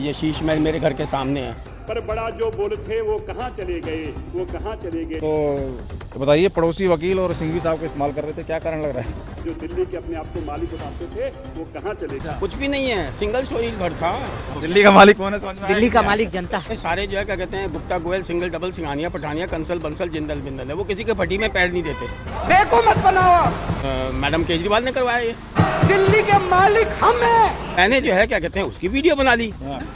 ये शीश महल मेरे घर के सामने है। पर बड़ा जो बोल थे वो कहाँ चले गए, वो कहाँ चले गए। तो बताइए, पड़ोसी वकील और सिंघवी साहब को इस्तेमाल कर रहे थे, क्या कारण लग रहा है? जो दिल्ली के अपने आप को मालिक बताते थे वो कहाँ चले गए। कुछ भी नहीं है, सिंगल स्टोरी घर था। दिल्ली का मालिक कौन है समझ में आया? दिल्ली का मालिक जनता है। ये सारे जो है क्या कहते हैं, गुप्ता गोयल, सिंगल डबल, सिंघानिया, पठानिया, कंसल बंसल, जिंदल बिंदल है, वो किसी के फटी में पैर नहीं देते। देखो मत बनाओ, मैडम केजरीवाल ने करवाया ये। दिल्ली के मालिक हम हैं। मैंने जो है क्या कहते हैं उसकी वीडियो बना ली।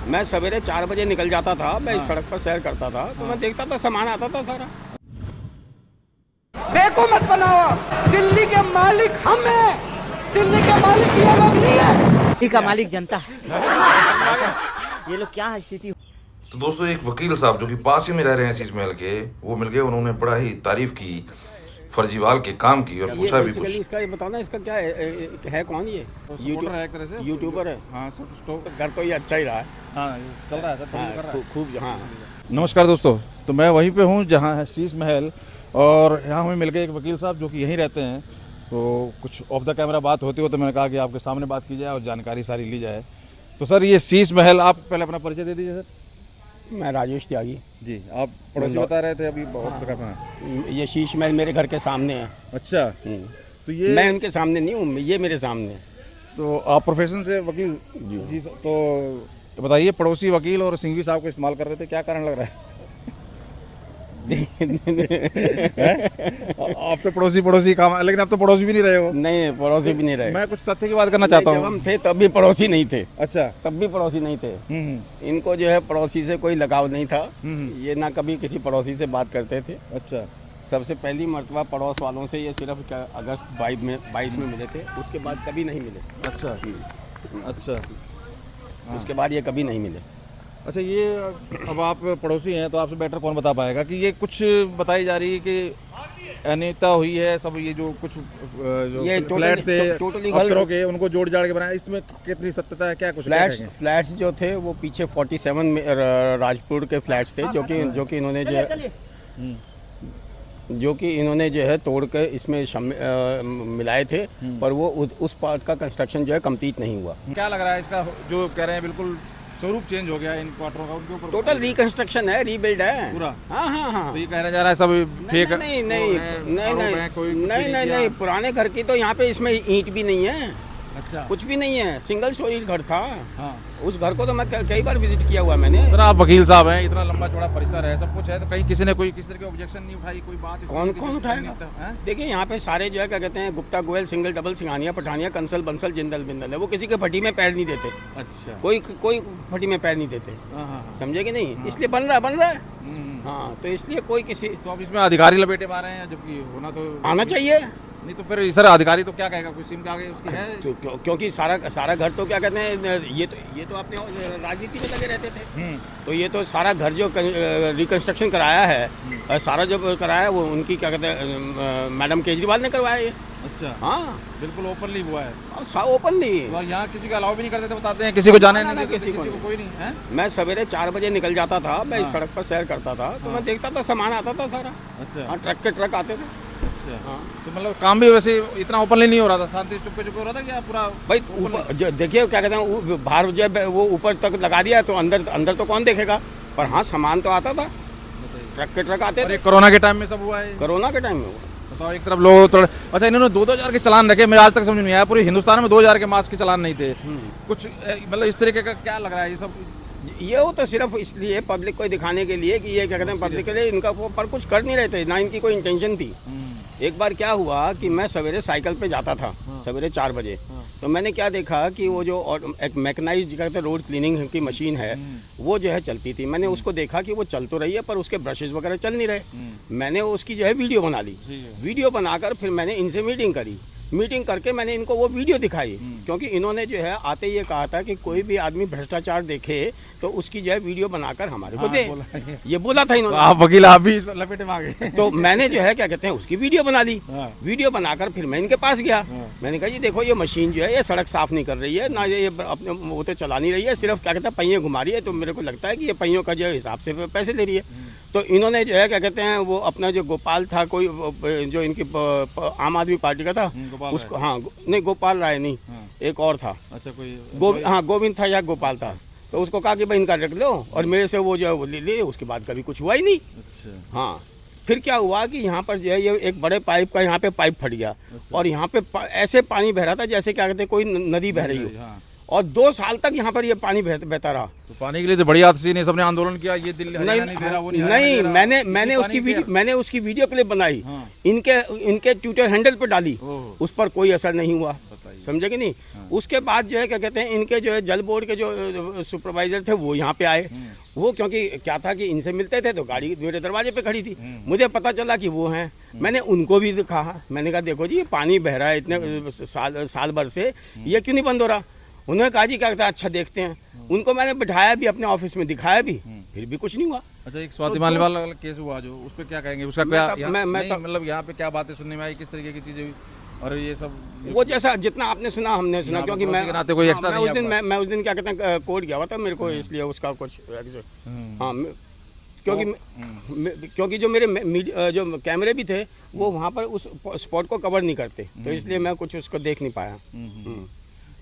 मैं सवेरे 4 बजे निकल जाता था, मैं इस सड़क पर सैर करता था, तो मैं देखता था सामान आता था सारा। देखो मत बनाओ, दिल्ली के मालिक हम हैं। दिल्ली के मालिक ये लोग नहीं है, दिल्ली का मालिक जनता है। ये लोग क्या स्थिति। तो दोस्तों, एक वकील साहब जो कि पास ही में रह रहे हैं शीश महल के, वो मिल गए। उन्होंने बड़ा ही तारीफ की फर्जीवाल के काम की और पूछा भी कुछ। इसका ये बताओ ना, इसका क्या है कौन ये? यूट्यूबर है एक तरह से, यूट्यूबर है। हाँ सब कुछ घर तो ये अच्छा ही रहा है। हाँ चल रहा है सब, कर रहा है। खूब। हाँ, नमस्कार दोस्तों, तो मैं वहीं पे हूँ जहाँ है शीश महल, और यहाँ हमें मिल गए एक वकील साहब जो कि यहीं रहते हैं। तो कुछ ऑफ द कैमरा बात होती हो तो मैंने कहा कि आपके सामने बात की जाए और जानकारी सारी ली जाए। तो सर, ये शीश महल, आप पहले अपना परिचय दे दीजिए सर। मैं राजेश त्यागी जी, आप पड़ोसी बता रहे थे अभी बहुत जगह। ये शीश महल मेरे घर के सामने है। अच्छा, तो ये मैं उनके सामने नहीं हूँ, ये मेरे सामने है। तो आप प्रोफेशन से वकील जी तो बताइए, पड़ोसी वकील और सिंघवी साहब को इस्तेमाल कर रहे थे, क्या कारण लग रहा है? आप तो पड़ोसी काम, लेकिन आप तो पड़ोसी भी नहीं रहे हो। नहीं, पड़ोसी भी नहीं रहे। मैं कुछ तथ्य की बात करना चाहता जब हूँ। हम थे तब भी पड़ोसी नहीं थे। अच्छा। तब भी पड़ोसी नहीं थे। हम्म। इनको जो है पड़ोसी से कोई लगाव नहीं था। हम्म। ये ना कभी किसी पड़ोसी से बात करते थे। अच्छा। सबसे पहली मर्तबा पड़ोस वालों से ये सिर्फ अगस्त 22 में मिले थे, उसके बाद कभी नहीं मिले। अच्छा। अच्छा। उसके बाद ये कभी नहीं मिले। अच्छा, ये अब आप पड़ोसी हैं तो आपसे बेटर कौन बता पाएगा कि ये कुछ बताई जा रही है कि अनियमितता हुई है, सब ये जो कुछ जो ये फ्लैट थे टोटली अफसरों के, उनको जोड़ जाड़ के बनाया, इसमें कितनी सत्यता है, क्या कुछ? फ्लैट्स जो थे वो पीछे 47 में राजपुर के फ्लैट्स थे, जो कि इन्होंने जो है तोड़ के इसमें मिलाए थे, पर वो उस पार्ट का कंस्ट्रक्शन जो है कंप्लीट नहीं हुआ। क्या लग रहा है इसका, जो कह रहे हैं बिल्कुल स्वरूप चेंज हो गया है इन क्वार्टरों का, उनके ऊपर टोटल रिकंस्ट्रक्शन है, रीबिल्ड है पूरा। हाँ। तो ये कहना जा रहा है सब फेक? नहीं, पुराने घर की तो यहाँ पे इसमें ईंट भी नहीं है। अच्छा। कुछ भी नहीं है, सिंगल स्टोरी घर था। हाँ। उस घर को तो मैं कई बार विजिट किया हुआ मैंने। सर, आप वकील साहब हैं, इतना लंबा चौड़ा परिसर है, सब कुछ है, तो कहीं किसी ने कोई किस तरह की ऑब्जेक्शन नहीं उठाई, कोई बात कौन उठाएगा? देखिए, यहाँ पे सारे जो है क्या कहते हैं, गुप्ता गोयल, सिंगल डबल, सिंघानिया, पठानिया, कंसल बंसल, जिंदल बिंदल है, वो किसी के फटी में पैर नहीं देते। अच्छा। कोई फटी में पैर नहीं देते, समझे कि नहीं? इसलिए बन रहा है। हाँ, तो इसलिए कोई किसी, तो अब इसमें अधिकारी लपेटे मारे हैं, जबकि होना तो आना चाहिए। नहीं तो फिर सर अधिकारी तो क्या कहेगा, कोई सिम के आगे उसकी है? क्योंकि सारा घर तो क्या कहते हैं, ये तो अपने राजनीति में लगे रहते थे। तो ये तो सारा घर जो रिकंस्ट्रक्शन कराया है, सारा जो कराया है, वो उनकी क्या कहते हैं, मैडम केजरीवाल ने करवाया ये। अच्छा। हाँ, बिल्कुल ओपनली हुआ है। ओपनली। यहाँ किसी का अलाउ भी नहीं करते थे, बताते हैं किसी को जाने नहीं देते, किसी को कोई नहीं है। मैं सवेरे 4 बजे निकल जाता था, मैं इस सड़क पर सैर करता था, तो मैं देखता था सामान आता था सारा। अच्छा। हाँ, ट्रक के ट्रक आते थे। अच्छा। हाँ। तो मतलब काम भी वैसे इतना ओपनली नहीं हो रहा था, शांति चुपके हो रहा था क्या पूरा? भाई देखिए क्या कहते हैं, बाहर जब वो ऊपर तक लगा दिया तो अंदर तो कौन देखेगा, पर हाँ सामान तो आता था, ट्रक के ट्रक आते थे। कोरोना के टाइम में सब हुआ है? कोरोना के टाइम में हुआ। बताओ, एक तरफ लोग थोड़े, अच्छा इन्होंने 2-2 हज़ार के चालान रखे, मेरे आज तक समझ नहीं आया, पूरे हिंदुस्तान में 2 हज़ार के मास्क के चालान नहीं थे। कुछ मतलब इस तरीके का क्या लग रहा है ये सब? ये वो तो सिर्फ इसलिए पब्लिक को दिखाने के लिए कि ये क्या कहते हैं, पब्लिक के लिए इनका पर कुछ कर नहीं रहे थे, ना इनकी कोई इंटेंशन थी। एक बार क्या हुआ कि मैं सवेरे साइकिल पे जाता था, सवेरे 4 बजे, तो मैंने क्या देखा कि वो जो एक मैकेनाइज्ड कहते हैं रोड क्लीनिंग की मशीन है, वो जो है चलती थी। मैंने उसको देखा कि वो चल तो रही है, पर उसके ब्रशेज वगैरह चल नहीं रहे। मैंने उसकी जो है वीडियो बना ली। वीडियो बनाकर फिर मैंने इनसे मीटिंग करके मैंने इनको वो वीडियो दिखाई, क्योंकि इन्होंने जो है आते ये कहा था कि कोई भी आदमी भ्रष्टाचार देखे तो उसकी जो है वीडियो बनाकर हमारे को दे। ये बोला था इन्होंने। आप वकील, आप भी लपेटे में आ गए। तो मैंने जो है क्या कहते हैं उसकी वीडियो बना ली। वीडियो बनाकर फिर मैं इनके पास गया। मैंने कहा जी देखो, ये मशीन जो है ये सड़क साफ नहीं कर रही है, ना ये अपने वो तो चला नहीं रही है, सिर्फ क्या कहते हैं पहिए घुमा रही है, तो मेरे को लगता है कि ये पहियों का जो हिसाब से पैसे ले रही है। तो इन्होंने जो है क्या कहते हैं, वो अपना जो गोपाल था, कोई जो इनकी आम आदमी पार्टी का था, उसको, हाँ नहीं गोपाल राय नहीं, एक और था। अच्छा, कोई गोविंद था या गोपाल था, तो उसको कहा कि भाई इनका रख लो, और मेरे से वो जो है वो ले ले। उसके बाद कभी कुछ हुआ ही नहीं। अच्छा। हाँ, फिर क्या हुआ कि यहाँ पर जो है ये एक बड़े पाइप का यहाँ पे पाइप फट गया, और यहाँ पे ऐसे पानी बह रहा था जैसे क्या कहते हैं कोई नदी बह रही हो। हाँ। और 2 साल तक यहाँ पर ये पानी बहता रहा। तो पानी के लिए तो बड़ी आदमी ने सबने आंदोलन किया, ये दिल्ली हरियाणा नहीं दे रहा, वो नहीं हरियाणा नहीं, दे रहा। मैंने उसकी वीडियो क्लिप बनाई, हाँ। इनके ट्विटर हैंडल पे डाली, ओह। उस पर कोई असर नहीं हुआ। बताइए। समझे कि नहीं। उसके बाद जो है क्या कहते हैं इनके जो है जल बोर्ड के जो सुपरवाइजर थे वो यहाँ पे आए। वो क्योंकि क्या था कि इनसे मिलते थे तो गाड़ी मेरे दरवाजे पे खड़ी थी, मुझे पता चला कि वो हैं। मैंने उनको भी कहा, मैंने कहा देखो जी ये पानी बह रहा है इतने साल भर से, ये क्यों नहीं बंद हो रहा। उन्होंने कहा जी क्या कहता है अच्छा देखते हैं। उनको मैंने बिठाया भी अपने ऑफिस में, दिखाया भी, फिर भी कुछ नहीं हुआ। अच्छा, एक स्वाति मालिवाल वाला केस हुआ जो, उस पे क्या कहेंगे, उसका क्या मैं मतलब यहाँ पे क्या बातें सुनने में आई, किस तरीके की चीजें हुई और ये सब? वो जैसा जितना आपने सुना हमने सुना, क्योंकि मैं कोई एक्स्ट्रा मैं उस दिन क्या कहते हैं कोर्ट गया हुआ था, मेरे को इसलिए उसका कुछ हाँ, क्योंकि जो मेरे जो कैमरे भी थे वो वहाँ पर उस स्पॉट को कवर नहीं करते, तो इसलिए मैं कुछ उसको देख नहीं पाया।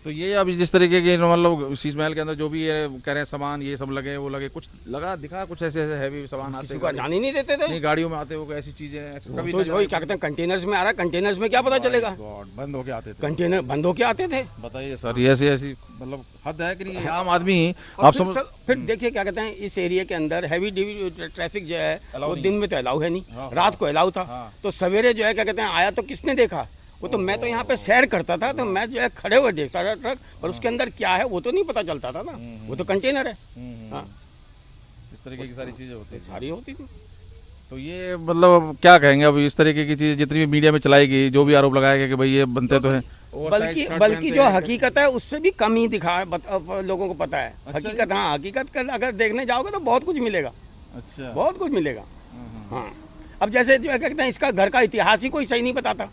तो ये अभी जिस तरीके के मतलब शीश महल के अंदर जो भी ये कह रहे हैं सामान ये सब लगे, वो लगे, कुछ लगा दिखा कुछ ऐसे हैवी सामान आते हैं, जाने नहीं देते थे, गाड़ियों में आते हो ऐसी चीजें कभी तो वही क्या कहते हैं कंटेनर्स में आ रहा, कंटेनर्स में क्या पता चलेगा, बंद होके आते थे, कंटेनर बंद होके आते थे। बताइए सर, ये ऐसी मतलब हद है कि नहीं, आम आदमी आप समझ। फिर देखिए क्या कहते हैं इस एरिया के अंदर हैवी ट्रैफिक जो है वो दिन में तो अलाउ है नहीं, रात को अलाउ था, तो सवेरे जो है क्या कहते हैं आया तो किसने देखा, वो तो मैं तो यहाँ पे सैर करता था, तो मैं जो है खड़े हुए देखता था ट्रक, और उसके अंदर क्या है वो तो नहीं पता चलता था ना, वो तो कंटेनर है। हाँ, इस तरीके की सारी चीजें होती सारी होती थी। तो ये मतलब क्या कहेंगे अब इस तरीके की चीज जितनी भी मीडिया में चलाई गई, जो भी आरोप लगाया गया कि भाई ये बनते तो हैं, बल्कि जो हकीकत है उससे भी कम ही लोगों को पता है। हकीकत, हाँ, हकीकत अगर देखने जाओगे तो बहुत कुछ मिलेगा। अच्छा, बहुत कुछ मिलेगा। हाँ, अब जैसे जो है कहते हैं इसका घर का इतिहास ही कोई सही नहीं बताता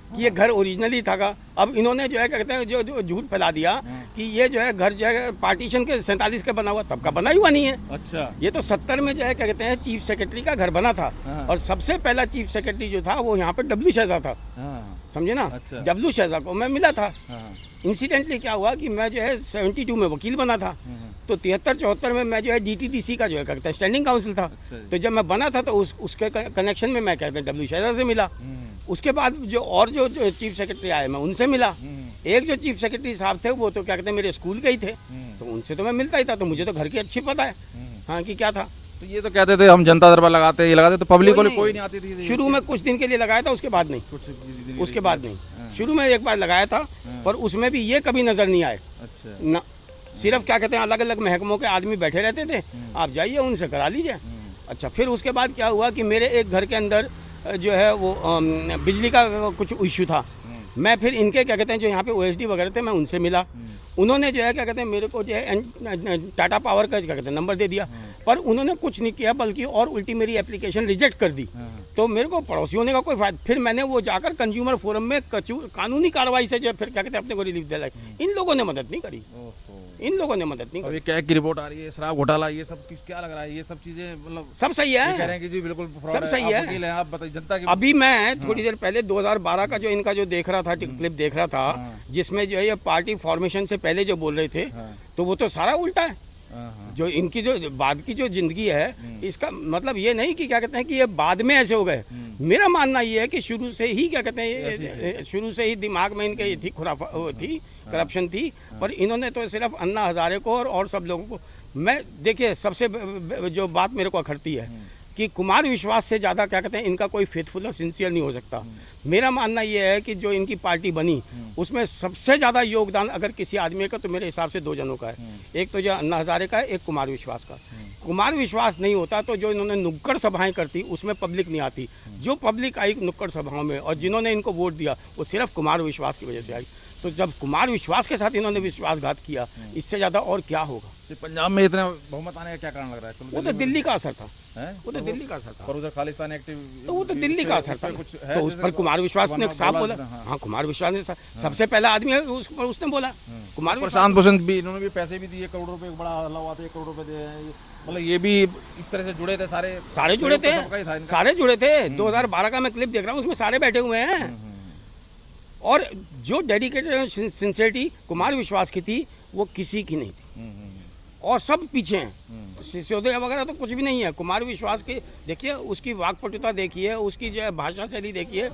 कि ये घर ओरिजिनली था का। अब इन्होंने जो है क्या कहते हैं जो झूठ फैला दिया कि ये जो है घर जो है पार्टीशन के 47 का बना हुआ, तब का बना हुआ नहीं है। अच्छा, ये तो 70 में जो है क्या कहते हैं चीफ सेक्रेटरी का घर बना था, और सबसे पहला चीफ सेक्रेटरी जो था वो यहाँ पे डब्ल्यू शहजा था, समझे ना। डब्ल्यू शहजा को मैं मिला था। इंसिडेंटली क्या हुआ कि मैं जो है 72 में वकील बना था, तो 73-74 में मैं जो है DTTC का जो है कहते हैं स्टैंडिंग काउंसिल था। तो जब मैं बना था तो उसके कनेक्शन में मैं कहते हैं डब्ल्यू शहजा से मिला। उसके बाद जो चीफ सेक्रेटरी आए मैं उनसे मिला। एक जो चीफ सेक्रेटरी साहब थे वो तो क्या कहते हैं मेरे स्कूल के ही थे, तो उनसे तो मैं मिलता ही था, तो मुझे तो घर की अच्छी पता है हाँ कि क्या था। तो ये तो कहते थे हम जनता दरबार लगाते, ये लगाते, तो पब्लिक को कोई नहीं आती थी। शुरू में कुछ दिन के लिए लगाया था, उसके बाद नहीं, उसके बाद नहीं। शुरू में एक बार लगाया था, पर उसमें भी ये कभी नजर नहीं आए ना। सिर्फ क्या कहते हैं अलग अलग महकमों के आदमी बैठे रहते थे, आप जाइए उनसे करा लीजिए। अच्छा, फिर उसके बाद क्या हुआ कि मेरे एक घर के अंदर जो है वो बिजली का कुछ इश्यू था। मैं फिर इनके क्या कहते हैं जो यहाँ पे OSD वगैरह थे मैं उनसे मिला। उन्होंने जो है क्या कहते हैं मेरे को जो है टाटा पावर का क्या कहते हैं नंबर दे दिया, पर उन्होंने कुछ नहीं किया बल्कि और उल्टी मेरी एप्लीकेशन रिजेक्ट कर दी। तो मेरे को पड़ोसी होने का कोई फायदा, फिर मैंने वो जाकर कंज्यूमर फोरम में कानूनी कार्रवाई से जो फिर क्या कहते हैं अपने को रिलीफ दिलाई। इन लोगों ने मदद नहीं करी, इन लोगों ने मदद नहीं करी। क्या की रिपोर्ट आ रही है, शराब घोटाला, ये सब क्या लग रहा है, ये सब चीजें मतलब सब सही है, कह रहे हैं कि जी बिल्कुल सब सही है। आप बताइए जनता की। अभी मैं थोड़ी देर पहले 2012 का जो इनका जो देख रहा था क्लिप देख रहा था, जिसमें जो है ये पार्टी फॉर्मेशन से पहले जो बोल रहे थे, तो वो तो सारा उल्टा है। जो इनकी जो बाद की जो जिंदगी है, इसका मतलब ये नहीं कि क्या कहते हैं कि ये बाद में ऐसे हो गए। मेरा मानना ये है कि शुरू से ही क्या कहते हैं शुरू से ही दिमाग में इनके थी थी करप्शन थी, पर इन्होंने तो सिर्फ अन्ना हजारे को और सब लोगों को। मैं देखिए सबसे जो बात मेरे को अखरती है कि कुमार विश्वास से ज़्यादा क्या कहते हैं इनका कोई फेथफुल और सिंसियर नहीं हो सकता। मेरा मानना ये है कि जो इनकी पार्टी बनी उसमें सबसे ज़्यादा योगदान अगर किसी आदमी का तो मेरे हिसाब से 2 जनों का है। एक तो जो अन्ना हजारे का है, एक कुमार विश्वास का। कुमार विश्वास नहीं होता तो जो इन्होंने नुक्कड़ सभाएं करती उसमें पब्लिक नहीं आती। जो पब्लिक आई नुक्कड़ सभाओं में और जिन्होंने इनको वोट दिया वो सिर्फ कुमार विश्वास की वजह से आई। तो जब कुमार विश्वास के साथ इन्होंने विश्वासघात किया, इससे ज़्यादा और क्या होगा। पंजाब में इतना बहुमत आने का क्या कारण लग रहा है? वो तो दिल्ली का असर था, वो तो दिल्ली का असर था। और उधर खालिस्तान एक्टिव, तो वो तो दिल्ली का असर था। तो उस पर कुमार विश्वास ने साफ बोला। हाँ, कुमार विश्वास ने सबसे पहला आदमी है उसने बोला। कुमार प्रशांत भूषण भी, इन्होंने भी पैसे भी दिए, करोड़ रुपए, बड़ा हल्ला हुआ था, 1 करोड़ रुपए दिए। मतलब ये भी इस तरह से जुड़े थे, सारे जुड़े थे, सारे जुड़े थे। 2012 का मैं क्लिप देख रहा हूँ, उसमें सारे बैठे हुए हैं। और जो डेडिकेटेड सिंसियरिटी कुमार विश्वास की थी वो किसी की नहीं थी। और सब पीछे हैं। सिसोदिया वगैरह तो कुछ भी नहीं है। कुमार विश्वास के देखिए, उसकी वाक्पटुता देखिए, उसकी जो है भाषा शैली देखिए,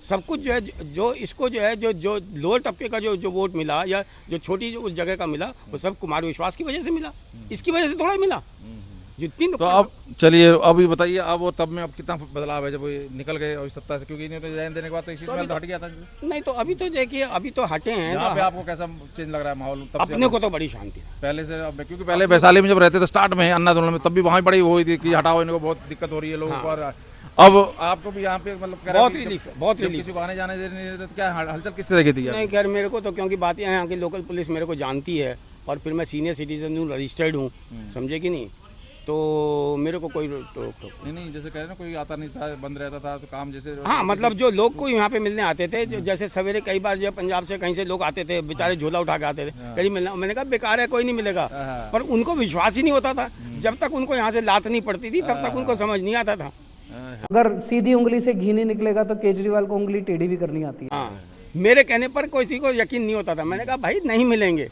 सब कुछ जो है, जो इसको जो है, जो लोअर तबके का जो वोट मिला या जो छोटी जो उस जगह का मिला, वो सब कुमार विश्वास की वजह से मिला, इसकी वजह से थोड़ा मिला। जितनी तो अब चलिए अभी बताइए, अब वो तब में अब कितना बदलाव है जब वो निकल गए और सत्ता से, क्योंकि इन्हें तो रिजाइन देने के बाद तो इसी में हट गया था। नहीं तो अभी तो देखिए, अभी तो हटे हैं। यहाँ पे आपको कैसा चेंज लग रहा है माहौल तब से? अपने को तो बड़ी शांति है पहले से अब, क्योंकि पहले वैशाली में जब रहते थे स्टार्ट में अन्ना दोनों में, तब भी वहाँ बड़ी हुई थी कि हटाओ इनको, बहुत दिक्कत हो रही है लोगों को। और अब आपको भी यहाँ पे मतलब बहुत रिलीफ, बहुत रिलीफ। किसी को आने जाने दे नहीं देते, क्या हलचल किस तरह की थी? नहीं खैर, मेरे को तो क्योंकि बात यह है, यहाँ की लोकल पुलिस मेरे को जानती है और फिर मैं सीनियर सिटीजन हूँ, रजिस्टर्ड हूँ, समझे कि नहीं, तो मेरे को कोई रोक टोक नहीं, जैसे कह रहे ना कोई आता नहीं था, बंद रहता था तो काम जैसे। हाँ, मतलब जो लोग को यहाँ पे मिलने आते थे, जो जैसे सवेरे कई बार जो पंजाब से कहीं से लोग आते थे, बेचारे झोला उठा के आते थे, कहीं मिलना, मैंने कहा बेकार है, कोई नहीं मिलेगा, पर उनको विश्वास ही नहीं होता था। जब तक उनको यहाँ से लात नहीं पड़ती थी तब तक उनको समझ नहीं आता था। अगर सीधी उंगली से घी नहीं निकलेगा तो केजरीवाल को उंगली टेढ़ी भी करनी आती है। हाँ, मेरे कहने पर किसी को यकीन नहीं होता था। मैंने कहा भाई नहीं मिलेंगे,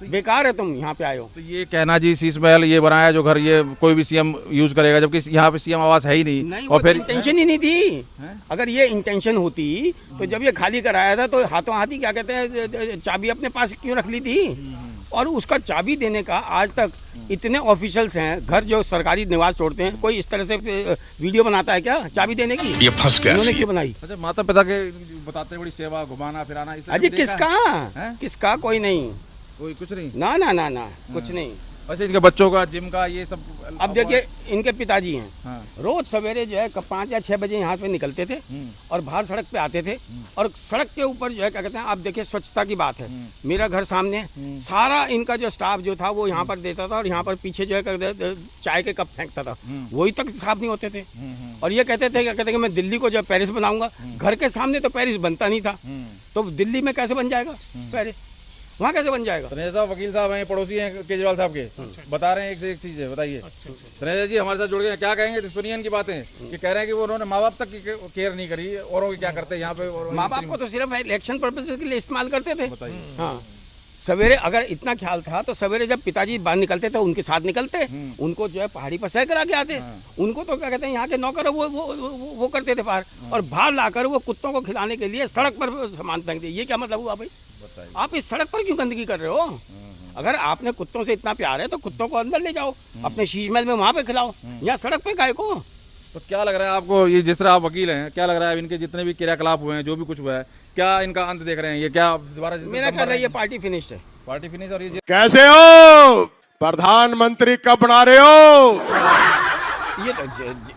बेकार है तुम यहाँ पे आए हो। तो ये कहना जी शीश महल ये बनाया जो घर, ये कोई भी सीएम यूज करेगा, जबकि यहाँ पे सीएम आवास है ही नहीं। और फिर इंटेंशन ही नहीं थी। अगर ये इंटेंशन होती तो जब ये खाली कराया था तो हाथों हाथ ही क्या कहते हैं, चाबी अपने पास क्यों रख ली थी? और उसका चाबी देने का आज तक इतने ऑफिशियल्स हैं, घर जो सरकारी निवास छोड़ते हैं, कोई इस तरह से वीडियो बनाता है क्या चाबी देने की? ये फंस गया। उन्होंने क्यों बनाई? अच्छा, माता पिता के बताते बड़ी सेवा, घुमाना फिराना, अजी किसका कोई नहीं, कोई कुछ नहीं, ना ना ना ना कुछ नहीं। अच्छा, इनके बच्चों का जिम का ये सब? अब देखिए, इनके पिताजी हैं, हाँ। रोज सवेरे जो है 5 या 6 बजे यहाँ पे निकलते थे और बाहर सड़क पे आते थे, और सड़क के ऊपर जो है क्या कहते हैं, आप देखिए स्वच्छता की बात है, मेरा घर सामने, सारा इनका जो स्टाफ जो था वो यहाँ पर देता था, और यहाँ पर पीछे जो है चाय के कप फेंकता था, वही तक साफ नहीं होते थे। और ये कहते थे, क्या कहते हैं, मैं दिल्ली को जो पेरिस बनाऊंगा। घर के सामने तो पेरिस बनता नहीं था, तो दिल्ली में कैसे बन जाएगा पेरिस? वहाँ कैसे बन जाएगा? तनेजा साहब वकील साहब हैं, पड़ोसी हैं केजरीवाल साहब के, बता रहे हैं एक से एक चीज है, बताइए। तनेजा जी हमारे साथ जुड़ गए, क्या कहेंगे? सुनिए इनकी बातें, कि कह रहे हैं कि वो उन्होंने माँ बाप तक की केयर नहीं करी, औरों की क्या करते हैं यहाँ पे? माँ बाप को तो सिर्फ इलेक्शन पर्पज के लिए इस्तेमाल करते थे। हाँ, सवेरे अगर इतना ख्याल था तो सवेरे जब पिताजी बाहर निकलते थे उनके साथ निकलते, उनको जो है पहाड़ी पर सैर करा के आते। उनको तो क्या कहते हैं, यहाँ के नौकर वो करते थे बाहर, और बाहर लाकर वो कुत्तों को खिलाने के लिए सड़क पर सामान फेंक दिए। ये क्या मतलब हुआ भाई? आप इस सड़क पर क्यों गंदगी कर रहे हो? अगर आपने कुत्तों से इतना प्यार है तो कुत्तों को अंदर ले जाओ, अपने शीश महल में वहाँ पे खिलाओ, यहाँ सड़क पे गाय को। तो क्या लग रहा है आपको, ये जिस तरह आप वकील हैं, क्या लग रहा है इनके जितने भी क्रियाकलाप हुए हैं, जो भी कुछ हुआ है, क्या इनका अंत देख रहे हैं? ये क्या दोबारा? मेरा ख्याल है ये पार्टी फिनिश्ड है। Party finish. और ये कैसे हो? प्रधानमंत्री कब बना रहे हो? ये तो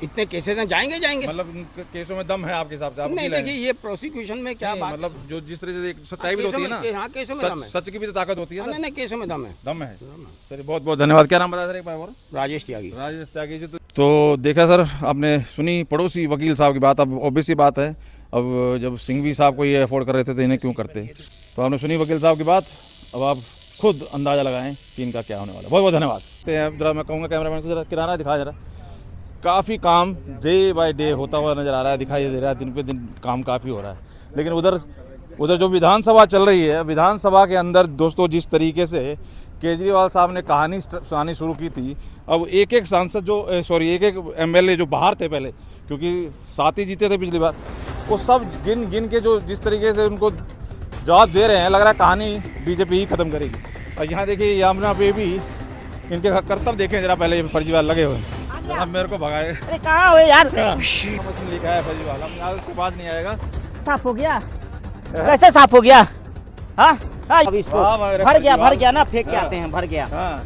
इतने केसेस हैं, जाएंगे मतलब केसों में दम है आपके हिसाब से? आप नहीं, देखिए ये प्रोसिक्यूशन में क्या बात, मतलब जो जिस तरह से सच्चाई भी होती है ना, हाँ केसों में दम है, सच की भी तो ताकत होती है। नहीं केसों में दम है, दम है। चलिए बहुत बहुत धन्यवाद। क्या नाम बताया सर एक बार और? राजेश त्यागी। राजेश त्यागी जी। तो देखा सर, आपने सुनी पड़ोसी वकील साहब की बात। अब ऑब्वियस सी बात है, अब जब सिंघवी साहब को ये अफोर्ड कर रहे थे तो इन्हें क्यों करते? तो आपने सुनी वकील साहब की बात, अब आप खुद अंदाजा लगाएं कि इनका क्या होने वाला। बहुत बहुत धन्यवाद। जरा मैं कहूँगा कैमरामैन को जरा किनारा दिखा जरा। काफ़ी काम डे बाय डे होता हुआ नज़र आ रहा है, दिखाई दे रहा है, दिन पे दिन काम काफ़ी हो रहा है। लेकिन उधर जो विधानसभा चल रही है, विधानसभा के अंदर दोस्तों जिस तरीके से केजरीवाल साहब ने कहानी सुनानी शुरू की थी, अब एक एक सांसद एक एक एमएलए जो बाहर थे पहले, क्योंकि 7 ही जीते थे पिछली बार, वो सब गिन गिन के जो जिस तरीके से उनको जवाब दे रहे हैं, लग रहा है कहानी बीजेपी ही ख़त्म करेगी। और यहाँ देखिए यामुना पे भी इनके कर्तव्य देखें जरा, पहले फर्जीवाल लगे हुए हैं। अब मेरे को भगाए। अरे कहाँ हो यार? मशीन लेके आया फर्जीवाल, अब यहाँ से बात नहीं आएगा। साफ हो गया? कैसे साफ हो गया? हाँ अब इसको भर गया ना, फेंक के आते हैं, भर गया। हाँ,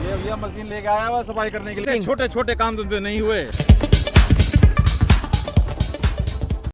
ये भैया मशीन लेके आया हुआ सफाई करने के लिए। छोटे छोटे काम तुमसे नहीं हुए।